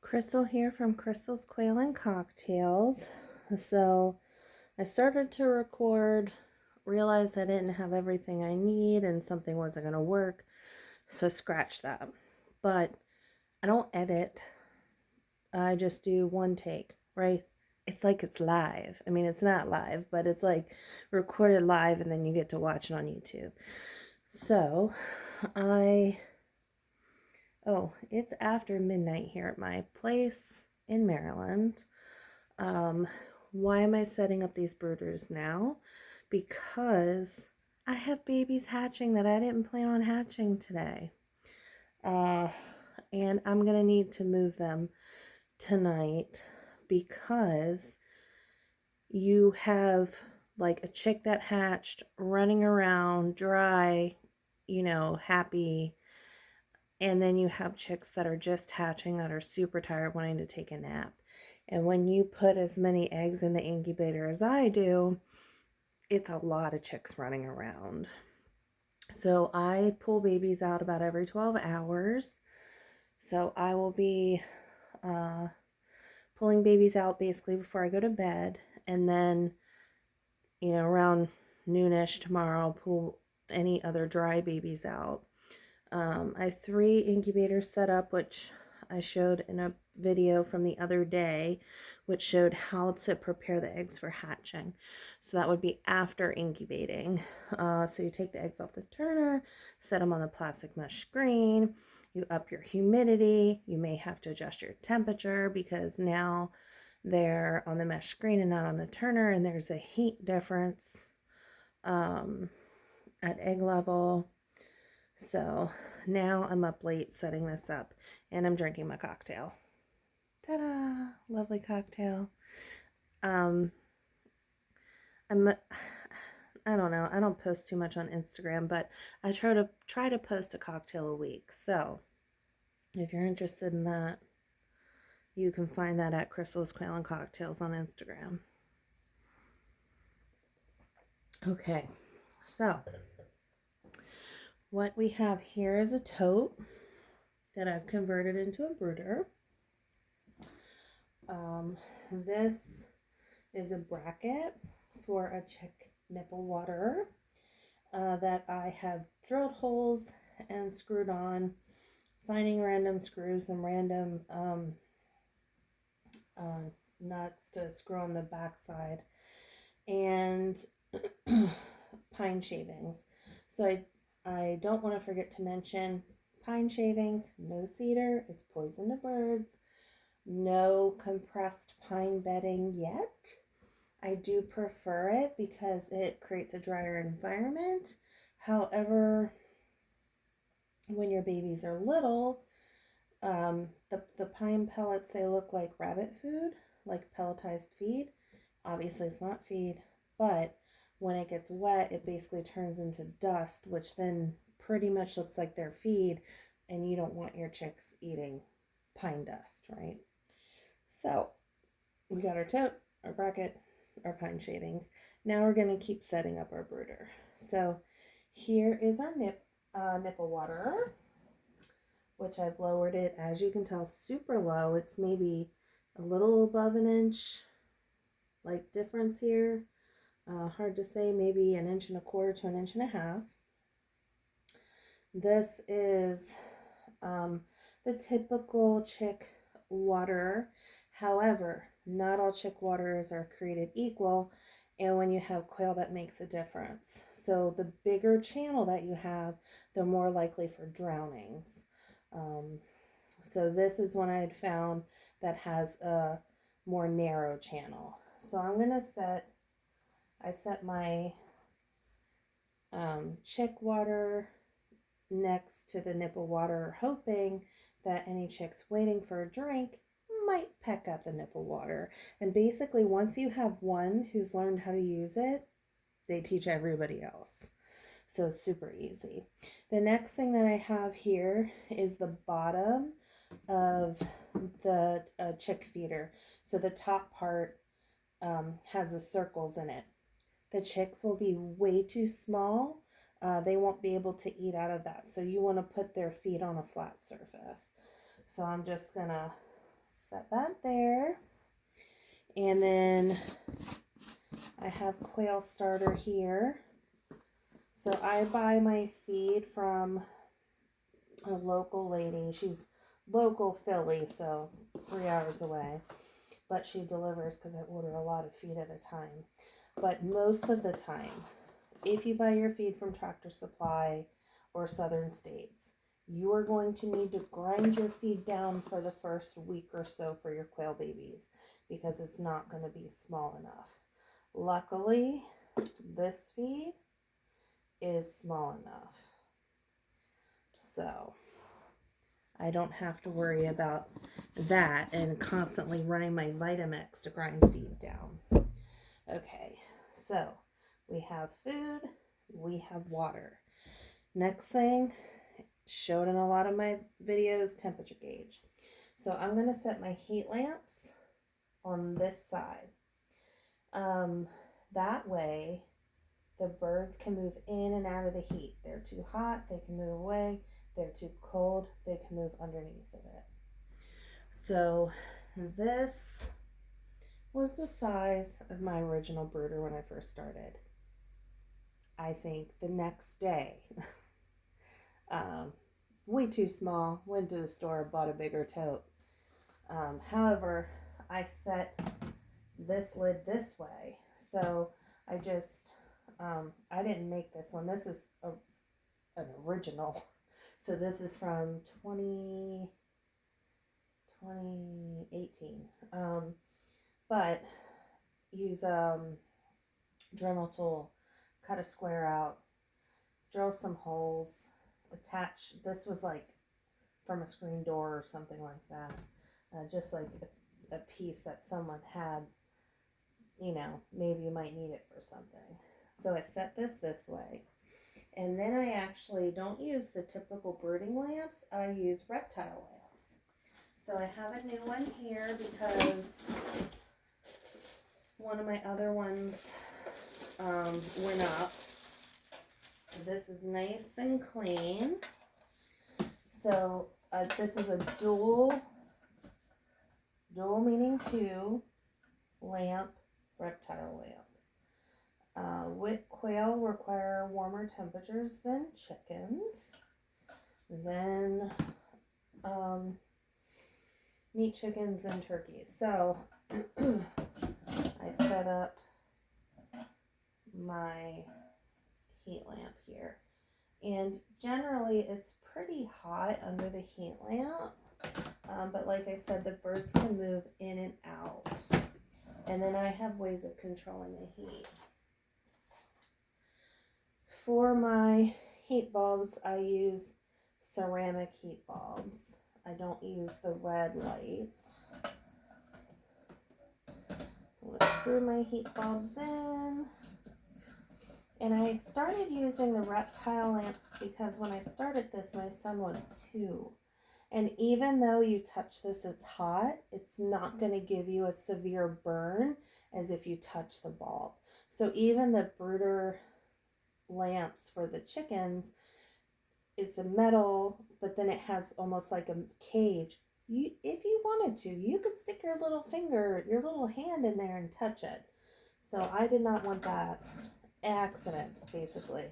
Crystal here from Crystal's Quail and Cocktails. So I started to record, realized I didn't have everything I need and something wasn't going to work, so I scratched that. But I don't edit, I just do one take, right? It's like it's live. I mean, it's not live, but it's like recorded live and then you get to watch it on YouTube. So it's after midnight here at my place in Maryland. Why am I setting up these brooders now? Because I have babies hatching that I didn't plan on hatching today. And I'm going to need to move them tonight because you have like a chick that hatched running around dry, happy. And then you have chicks that are just hatching that are super tired wanting to take a nap. And when you put as many eggs in the incubator as I do, it's a lot of chicks running around. So I pull babies out about every 12 hours. So I will be pulling babies out basically before I go to bed. And then, around noonish tomorrow, I'll pull any other dry babies out. I have 3 incubators set up, which I showed in a video from the other day, which showed how to prepare the eggs for hatching. So that would be after incubating. So you take the eggs off the turner, set them on the plastic mesh screen, you up your humidity, you may have to adjust your temperature because now they're on the mesh screen and not on the turner, and there's a heat difference at egg level. So now I'm up late setting this up and I'm drinking my cocktail. Ta-da! Lovely cocktail. I don't know. I don't post too much on Instagram, but I try to post a cocktail a week. So if you're interested in that, you can find that at Crystal's Quail and Cocktails on Instagram. Okay, so what we have here is a tote that I've converted into a brooder. This is a bracket for a chick nipple waterer that I have drilled holes and screwed on, finding random screws and random nuts to screw on the backside, and pine shavings. So I don't want to forget to mention pine shavings, no cedar, it's poison to birds. No compressed pine bedding yet. I do prefer it because it creates a drier environment. However, when your babies are little, the pine pellets, they look like rabbit food, like pelletized feed. Obviously, it's not feed, but when it gets wet, it basically turns into dust, which then pretty much looks like their feed, and you don't want your chicks eating pine dust, right? So we got our tote, our bracket, our pine shavings. Now we're going to keep setting up our brooder. So here is our nipple waterer, which I've lowered it, as you can tell, super low. It's maybe a little above an inch, like difference here. Hard to say, maybe 1.25 to 1.5 inches. This is the typical chick waterer. However, not all chick waterers are created equal, and when you have quail, that makes a difference. So the bigger channel that you have, the more likely for drownings. So this is one I had found that has a more narrow channel. So I'm going to set my chick water next to the nipple water, hoping that any chicks waiting for a drink might peck at the nipple water. And basically, once you have one who's learned how to use it, they teach everybody else. So it's super easy. The next thing that I have here is the bottom of the chick feeder. So the top part has the circles in it. The chicks will be way too small. They won't be able to eat out of that. So you want to put their feet on a flat surface. So I'm just going to set that there. And then I have Quail starter here. So I buy my feed from a local lady. She's local Philly, so 3 hours away. But she delivers because I order a lot of feed at a time. But most of the time, if you buy your feed from Tractor Supply or Southern States, you are going to need to grind your feed down for the first week or so for your quail babies because it's not going to be small enough. Luckily, this feed is small enough. So I don't have to worry about that and constantly running my Vitamix to grind feed down. Okay, so we have food, we have water. Next thing, showed in a lot of my videos, temperature gauge. So I'm going to set my heat lamps on this side. That way the birds can move in and out of the heat. They're too hot, they can move away. They're too cold, they can move underneath of it. So this was the size of my original brooder when I first started. I think the next day, way too small, went to the store, bought a bigger tote. However, I set this lid this way. So I just, I didn't make this one. This is an original. So this is from 2018. But use Dremel tool, cut a square out, drill some holes, attach. This was like from a screen door or something like that. Just like a piece that someone had, you know, maybe you might need it for something. So I set this way. And then I actually don't use the typical brooding lamps. I use reptile lamps. So I have a new one here because one of my other ones went up. This is nice and clean. So this is a dual meaning 2 lamp, reptile lamp. With quail require warmer temperatures than chickens. Then meat chickens and turkeys. So I set up my heat lamp here. And generally it's pretty hot under the heat lamp. But like I said, the birds can move in and out. And then I have ways of controlling the heat. For my heat bulbs, I use ceramic heat bulbs. I don't use the red light. So I'm going to screw my heat bulbs in. And I started using the reptile lamps because when I started this, my son was 2. And even though you touch this, it's hot, it's not going to give you a severe burn as if you touch the bulb. So even the brooder lamps for the chickens, it's a metal, but then it has almost like a cage. If you wanted to, you could stick your little finger, your little hand in there and touch it. So I did not want that. Accidents, basically.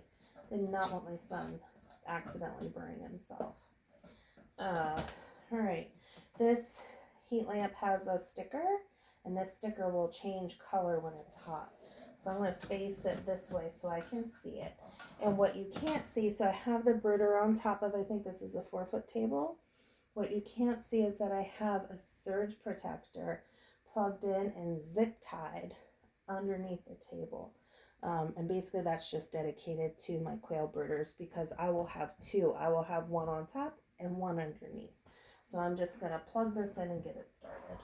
Did not want my son accidentally burning himself. Alright, this heat lamp has a sticker, and this sticker will change color when it's hot. So I'm going to face it this way so I can see it. And what you can't see, so I have the brooder on top of, I think this is a 4-foot table. What you can't see is that I have a surge protector plugged in and zip tied underneath the table. And basically that's just dedicated to my quail brooders because I will have 2. I will have one on top and one underneath. So I'm just going to plug this in and get it started.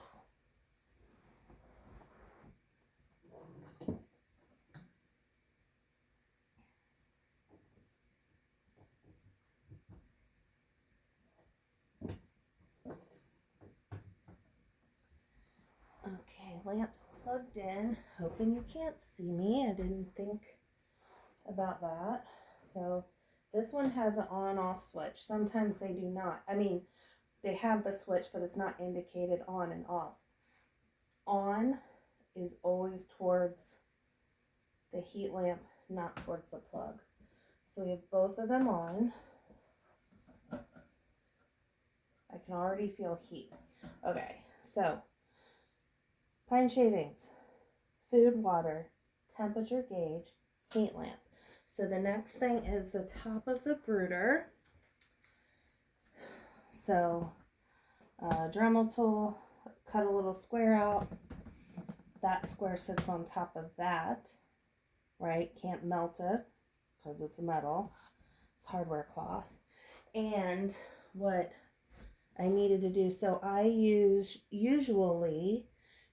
Okay, lamps plugged in. Hoping you can't see me. I didn't think about that. So this one has an on-off switch. Sometimes they do not. I mean, they have the switch, but it's not indicated on and off. On is always towards the heat lamp, not towards the plug. So we have both of them on. I can already feel heat. Okay, so pine shavings, food, water, temperature gauge, heat lamp. So the next thing is the top of the brooder. So Dremel tool, cut a little square out. That square sits on top of that, right? Can't melt it because it's metal. It's hardware cloth. And what I needed to do, so I usually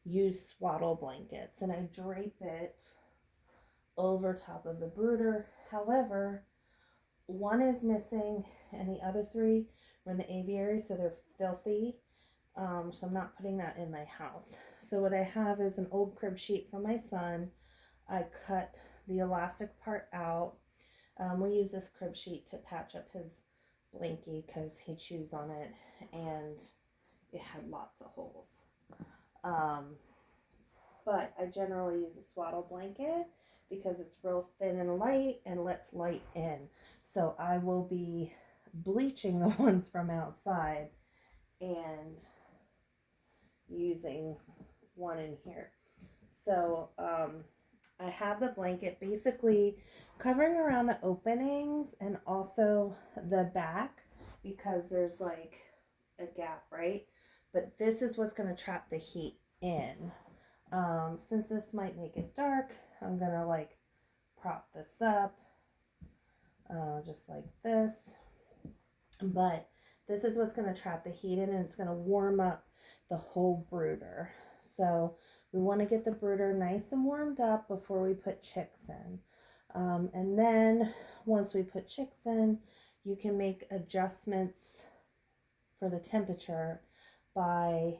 use swaddle blankets, and I drape it over top of the brooder. However, one is missing and the other three are in the aviary, so they're filthy. So I'm not putting that in my house. So what I have is an old crib sheet from my son. I cut the elastic part out. We use this crib sheet to patch up his blankie because he chews on it and it had lots of holes. But I generally use a swaddle blanket because it's real thin and light and lets light in. So I will be bleaching the ones from outside and using one in here. So I have the blanket basically covering around the openings and also the back because there's like a gap, right? But this is what's going to trap the heat in. Since this might make it dark, I'm going to like prop this up just like this. But this is what's going to trap the heat in, and it's going to warm up the whole brooder. So we want to get the brooder nice and warmed up before we put chicks in. And then once we put chicks in, you can make adjustments for the temperature by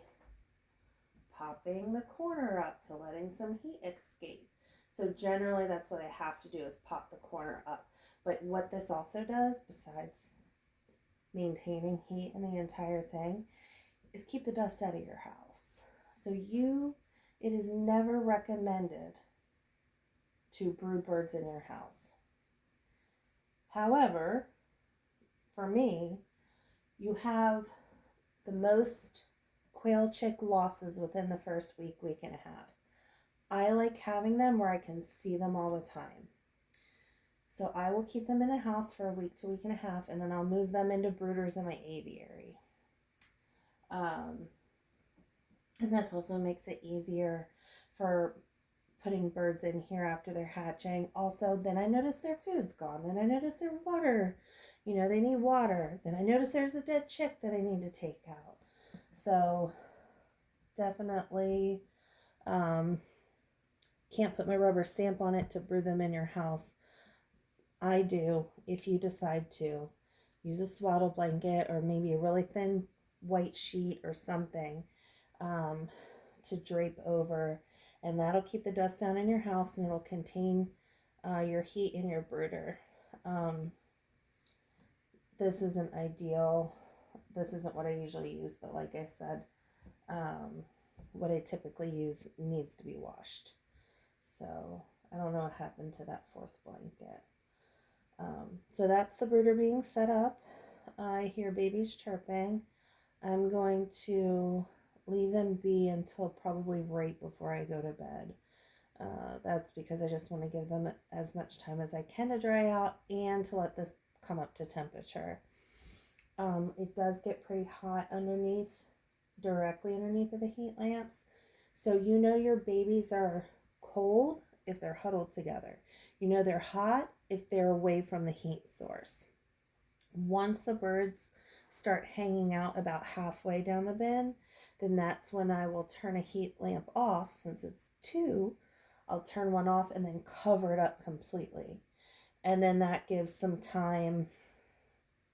popping the corner up to letting some heat escape. So generally that's what I have to do, is pop the corner up. But what this also does, besides maintaining heat in the entire thing, is keep the dust out of your house. So it is never recommended to brood birds in your house. However, for me, you have the most quail chick losses within the first week, week and a half. I like having them where I can see them all the time. So I will keep them in the house for a week to week and a half, and then I'll move them into brooders in my aviary. And this also makes it easier for putting birds in here after they're hatching. Also, then I notice their food's gone. Then I notice their water, they need water. Then I notice there's a dead chick that I need to take out. So definitely can't put my rubber stamp on it to brood them in your house. I do, if you decide to, use a swaddle blanket or maybe a really thin white sheet or something to drape over, and that'll keep the dust down in your house, and it'll contain your heat in your brooder. This isn't ideal. This isn't what I usually use, but like I said, what I typically use needs to be washed. So I don't know what happened to that fourth blanket. So that's the brooder being set up. I hear babies chirping. I'm going to leave them be until probably right before I go to bed. That's because I just want to give them as much time as I can to dry out and to let this come up to temperature. It does get pretty hot directly underneath of the heat lamps. So your babies are cold if they're huddled together. They're hot if they're away from the heat source. Once the birds start hanging out about halfway down the bin, then that's when I will turn a heat lamp off. Since it's 2, I'll turn one off and then cover it up completely. And then that gives some time,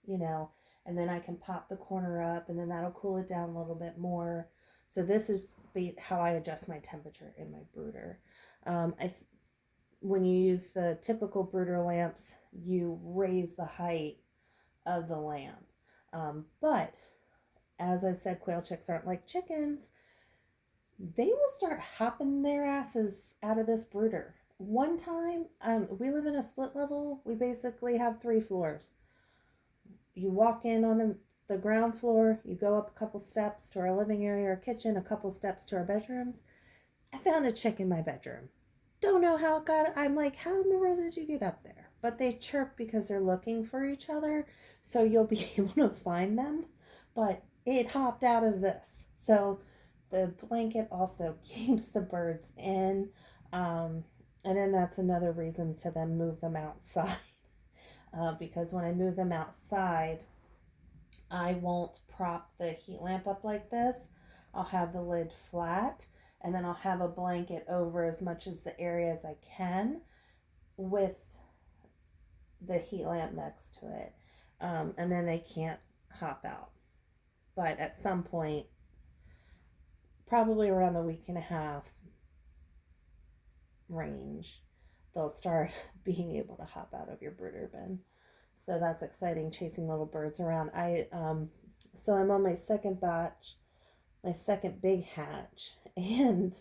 and then I can pop the corner up, and then that'll cool it down a little bit more. So this is how I adjust my temperature in my brooder. When you use the typical brooder lamps, you raise the height of the lamp. But as I said, quail chicks aren't like chickens. They will start hopping their asses out of this brooder. One time, we live in a split level. We basically have 3 floors. You walk in on the ground floor, you go up a couple steps to our living area or kitchen, a couple steps to our bedrooms. I found a chick in my bedroom. Don't know how it got. I'm like, how in the world did you get up there? But they chirp because they're looking for each other, so you'll be able to find them. But it hopped out of this. So the blanket also keeps the birds in. And then that's another reason to then move them outside. Because when I move them outside, I won't prop the heat lamp up like this. I'll have the lid flat, and then I'll have a blanket over as much as the area as I can with the heat lamp next to it. And then they can't hop out. But at some point, probably around the week and a half range, they'll start being able to hop out of your brooder bin. So that's exciting, chasing little birds around. So I'm on my second batch, my second big hatch, and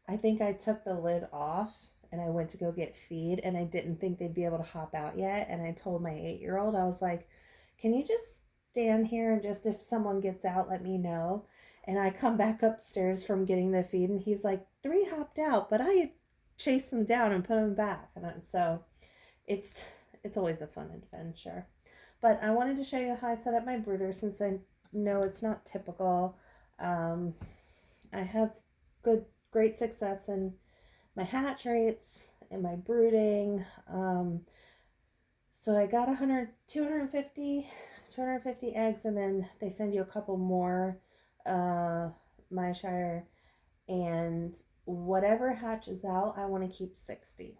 I think I took the lid off and I went to go get feed, and I didn't think they'd be able to hop out yet. And I told my 8-year-old, I was like, can you just stand here and just, if someone gets out, let me know. And I come back upstairs from getting the feed, and he's like, 3 hopped out, but I chased them down and put them back. And so it's always a fun adventure. But I wanted to show you how I set up my brooder, since I know it's not typical. I have great success in my hatch rates and my brooding. So I got 250 eggs, and then they send you a couple more, Myshire, and whatever hatches out, I want to keep 60,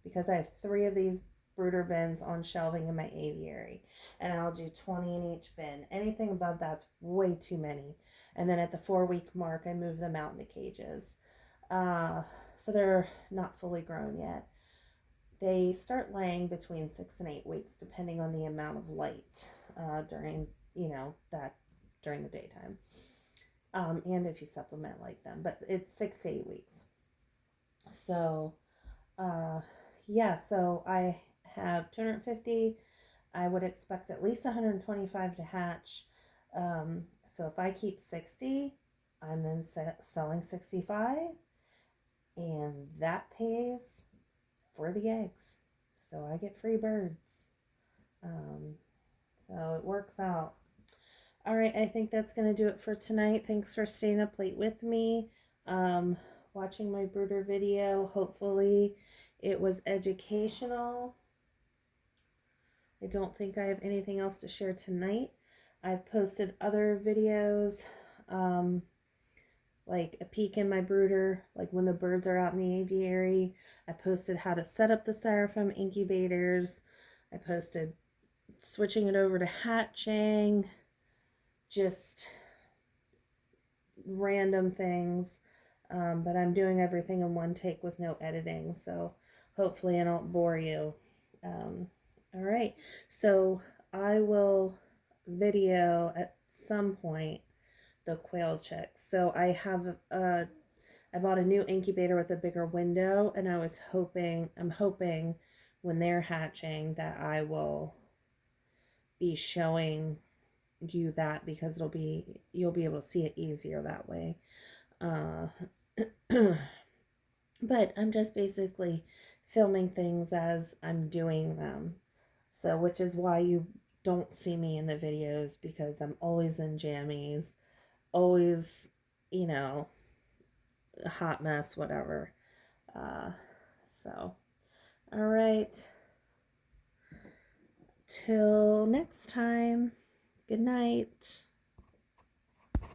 because I have 3 of these brooder bins on shelving in my aviary, and I'll do 20 in each bin. Anything above that's way too many. And then at the 4-week mark, I move them out into cages. So they're not fully grown yet. They start laying between 6 and 8 weeks, depending on the amount of light during the daytime, and if you supplement like them. But it's 6 to 8 weeks. So so I have 250. I would expect at least 125 to hatch. So if I keep 60, I'm then selling 65, and that pays for the eggs. So I get free birds. So it works out. All right, I think that's going to do it for tonight. Thanks for staying up late with me, watching my brooder video. Hopefully it was educational. I don't think I have anything else to share tonight. I've posted other videos, like a peek in my brooder, like when the birds are out in the aviary. I posted how to set up the styrofoam incubators. I posted switching it over to hatching, just random things. But I'm doing everything in one take with no editing, so hopefully I don't bore you. All right, so I will video at some point the quail chicks. So I bought a new incubator with a bigger window, and I'm hoping when they're hatching that I will be showing you that, because you'll be able to see it easier that way. But I'm just basically filming things as I'm doing them. So, which is why you don't see me in the videos, because I'm always in jammies, always, a hot mess, whatever. All right. Till next time. Good night.